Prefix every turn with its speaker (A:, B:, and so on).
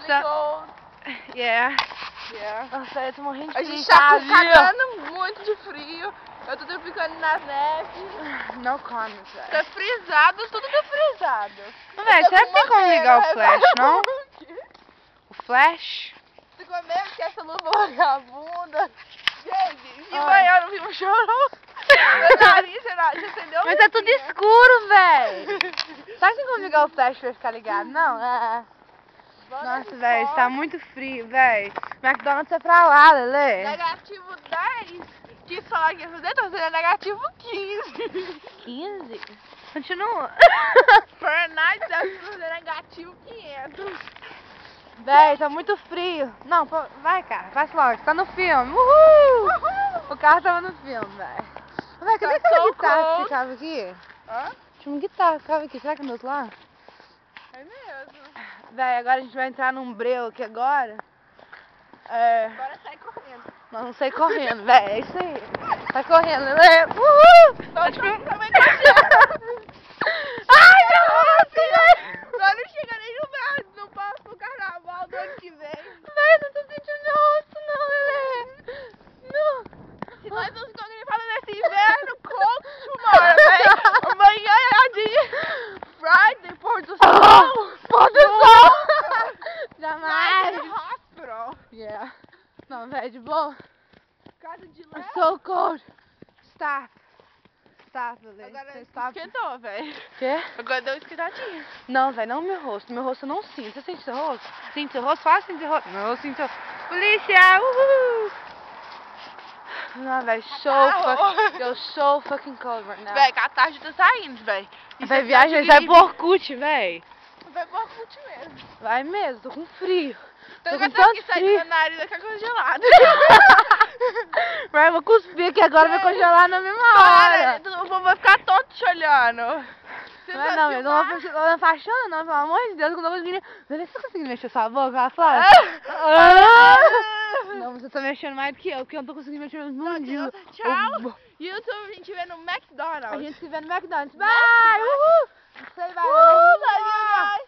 A: cold.
B: Yeah.
A: Yeah.
B: Nossa, eu tô morrendo de
A: A
B: frio,
A: gente tá
B: sabe?
A: cagando muito de frio. Eu tô ficando nas neves.
B: Não come, velho.
A: Tá frisado, tudo tá frisado.
B: Véi, será que tem como ligar o flash, não? O flash?
A: Ficou mesmo que essa luva vagabunda. Gente, de
B: Ai.
A: manhã eu não vi um chorão. Meu nariz já acendeu.
B: Mas tá tudo escuro, velho. Será que tem como ligar o flash pra ficar ligado? Não? Nossa, velho, tá muito frio, velho. McDonald's é pra lá, Lelê.
A: Negativo 10. Quis falar que ia fazer, então seria negativo 15.
B: 15? Continua.
A: Fahrenheit deve fazer negativo 500.
B: Véi, tá muito frio. Não, pô, vai, cara, faz logo, tá no filme. Uhul! O carro tava no filme, velho. Véi, cadê
A: Tá
B: aquela
A: so
B: guitarra que
A: cold.
B: ficava aqui?
A: Hã?
B: Tinha uma guitarra que ficava aqui, será que é do outro lado?
A: É mesmo.
B: Véi, agora a gente vai entrar num breu aqui agora. É...
A: Agora sai correndo.
B: Nós vamos sair correndo, velho, é isso aí. Sai correndo, Lelê. Uhul!
A: Nós também correndo.
B: Ai, meu rosto,
A: Nós não chega nem no próximo carnaval do ano que vem.
B: velho, não tô sentindo meu rosto não, Lelê. Não.
A: Se nós não ficamos gripados nesse inverno, cold tomorrow, velho. Amanhã é dia Friday, pôr do sol.
B: Pôr do sol. Jamais.
A: Hospital.
B: Yeah. Não, velho, de boa.
A: Casa de
B: I'm
A: leve.
B: so cold. Stop. Stop, Lelê.
A: Agora
B: Você stop.
A: esquentou, velho.
B: Quê?
A: Agora deu esquentadinha.
B: Não, velho, não meu rosto. Meu rosto eu não sinto. Você sente seu rosto? Sente seu rosto? Fala, sente seu rosto. Meu rosto sinto. Polícia! Uhul! Não, velho, you're so fucking cold right now.
A: Véi, que a tarde tá saindo, véi.
B: Vai viajar, vai pro Orkut, véi.
A: Vai pro Orkut mesmo.
B: Vai mesmo, tô com frio. Tô
A: Tô
B: com
A: com
B: tanto
A: que sai do
B: frio.
A: meu nariz daqui a congelado.
B: Vai, eu vou cuspir aqui agora, vai congelar na mesma hora.
A: Para, o povo vai ficar todo te olhando. Você
B: Não, não, eu não vou na faixona, não, pelo amor de Deus, que eu não tô conseguindo. Você tá conseguindo mexer sua boca, ela fala? Não, você tá mexendo mais do que eu, porque eu não tô conseguindo mexer meus mundinhos.
A: Tchau. YouTube, a gente vê no
B: A
A: McDonald's.
B: gente se vê no McDonald's. Bye! Uhul! Sei, vai.
A: Love you guys.